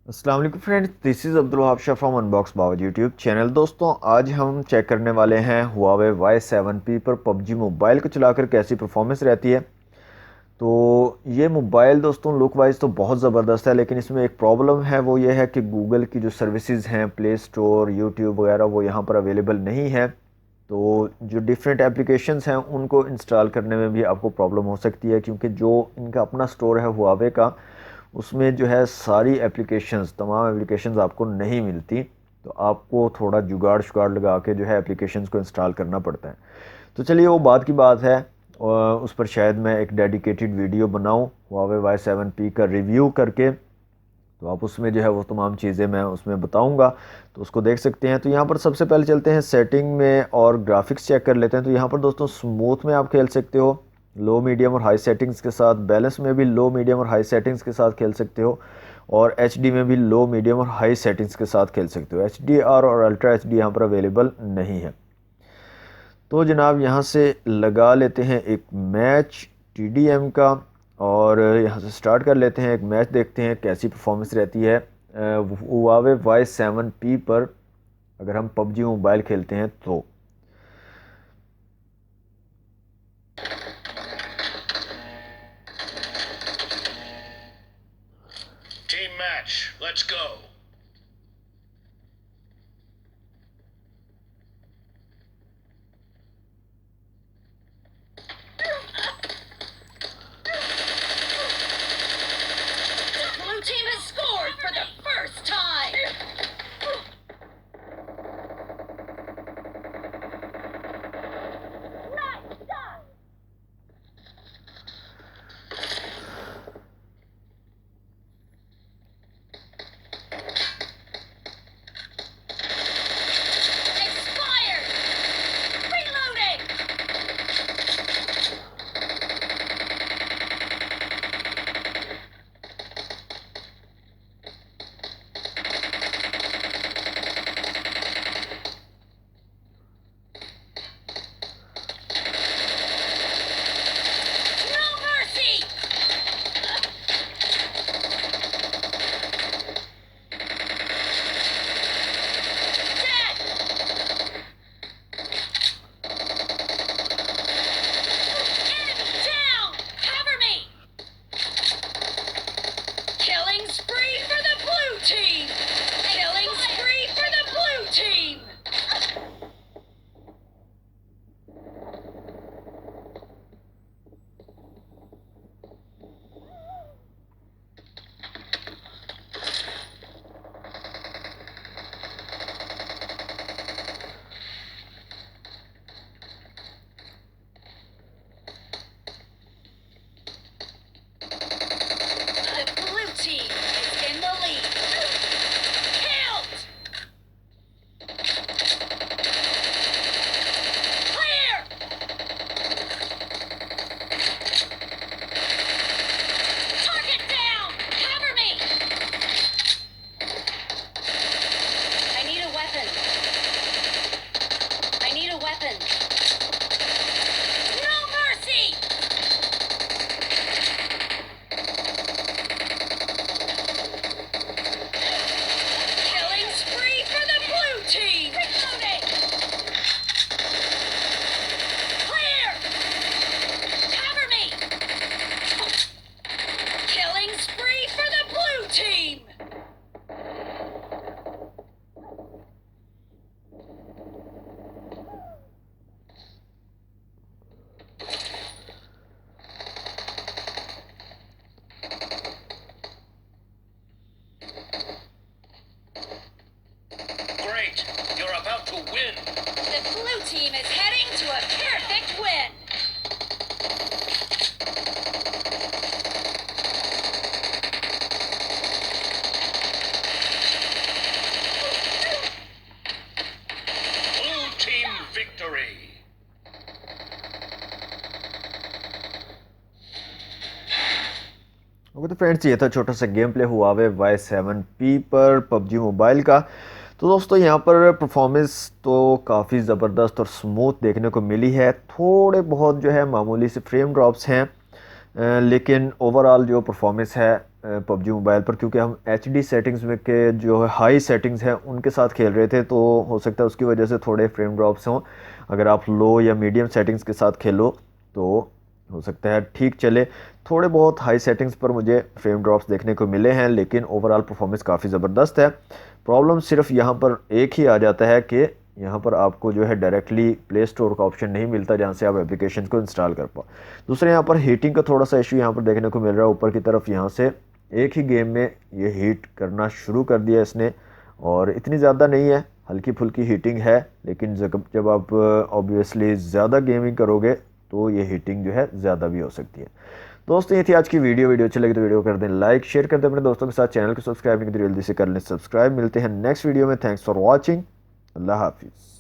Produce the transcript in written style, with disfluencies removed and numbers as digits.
अस्सलाम वालेकुम friends, this is Abdul Wahab Shah from unbox बावज यूट्यूब चैनल। दोस्तों, आज हम चेक करने वाले हैं हुआवे Y7P पर पबजी मोबाइल को चलाकर कैसी परफॉर्मेंस रहती है। तो ये मोबाइल दोस्तों लुक वाइज तो बहुत ज़बरदस्त है, लेकिन इसमें एक प्रॉब्लम है, वो ये है कि गूगल की जो सर्विसेज हैं, प्ले स्टोर, यूट्यूब वगैरह, वो यहाँ पर अवेलेबल नहीं है। तो जो डिफरेंट एप्लीकेशंस हैं उनको इंस्टॉल करने में भी आपको प्रॉब्लम हो सकती है, क्योंकि जो इनका अपना स्टोर है हुआवे का, उसमें जो है सारी एप्लीकेशंस, तमाम एप्लीकेशंस आपको नहीं मिलती। तो आपको थोड़ा जुगाड़ शुगाड़ लगा के जो है एप्लीकेशंस को इंस्टॉल करना पड़ता है। तो चलिए, वो बात की बात है, और उस पर शायद मैं एक डेडिकेटेड वीडियो बनाऊं हुआवे Y7P का रिव्यू करके। तो आप उसमें जो है वो तमाम चीज़ें मैं उसमें बताऊंगा, तो उसको देख सकते हैं। तो यहाँ पर सबसे पहले चलते हैं सेटिंग में और ग्राफिक्स चेक कर लेते हैं। तो यहाँ पर दोस्तों स्मूथ में आप खेल सकते हो, लो मीडियम और हाई सेटिंग्स के साथ। बैलेंस में भी लो मीडियम और हाई सेटिंग्स के साथ खेल सकते हो, और HD में भी लो मीडियम और हाई सेटिंग्स के साथ खेल सकते हो। HDR और अल्ट्रा HD यहाँ पर अवेलेबल नहीं है। तो जनाब, यहाँ से लगा लेते हैं एक मैच TDM का, और यहाँ से स्टार्ट कर लेते हैं एक मैच, देखते हैं कैसी परफॉर्मेंस रहती है हुआवे Y7P पर अगर हम पबजी मोबाइल खेलते हैं तो। Team match, let's go. The blue team has scored for the first time! Expired! Reloading! No mercy! Dead! Enemy down! Cover me! Killing spree for the blue team! Killing spree for the blue team! The blue team is in the lead. Killed! Clear! Target down! Cover me! I need a weapon. I need a weapon. No mercy! Killing spree for the blue team! Reloading! Clear! Cover me! Killing spree for the blue team! Great, you're about to win. The blue team is heading to a perfect win! Blue team victory. Okay, तो friends, ये था छोटा सा game play Huawei Y7P पर PUBG mobile का। तो दोस्तों, यहाँ पर परफॉर्मेंस तो काफ़ी ज़बरदस्त और स्मूथ देखने को मिली है। थोड़े बहुत जो है मामूली से फ्रेम ड्रॉप्स हैं, लेकिन ओवरऑल जो परफॉर्मेंस है पबजी मोबाइल पर, क्योंकि हम HD सेटिंग्स में के जो है हाई सेटिंग्स हैं उनके साथ खेल रहे थे, तो हो सकता है उसकी वजह से थोड़े फ्रेम ड्रॉप्स हों। अगर आप लो या मीडियम सेटिंग्स के साथ खेलो तो हो सकता है ठीक चले। थोड़े बहुत हाई सेटिंग्स पर मुझे फ्रेम ड्रॉप्स देखने को मिले हैं, लेकिन ओवरऑल परफॉर्मेंस काफ़ी ज़बरदस्त है। प्रॉब्लम सिर्फ यहाँ पर एक ही आ जाता है कि यहाँ पर आपको जो है डायरेक्टली प्ले स्टोर का ऑप्शन नहीं मिलता जहाँ से आप एप्लीकेशन को इंस्टॉल कर पाओ। दूसरे यहाँ पर हीटिंग का थोड़ा सा इशू यहाँ पर देखने को मिल रहा है ऊपर की तरफ। यहाँ से एक ही गेम में ये हीट करना शुरू कर दिया इसने, और इतनी ज़्यादा नहीं है, हल्की फुल्की हीटिंग है, लेकिन जब आप ऑब्वियसली ज़्यादा गेमिंग करोगे तो ये हीटिंग जो है ज़्यादा भी हो सकती है। दोस्तों ये थी आज की वीडियो अच्छी लगी तो वीडियो कर दें लाइक, शेयर कर दें अपने दोस्तों के साथ, चैनल को सब्सक्राइब नहीं करें जल्दी से कर लें सब्सक्राइब। मिलते हैं नेक्स्ट वीडियो में। Thanks for watching. अल्लाह हाफिज़।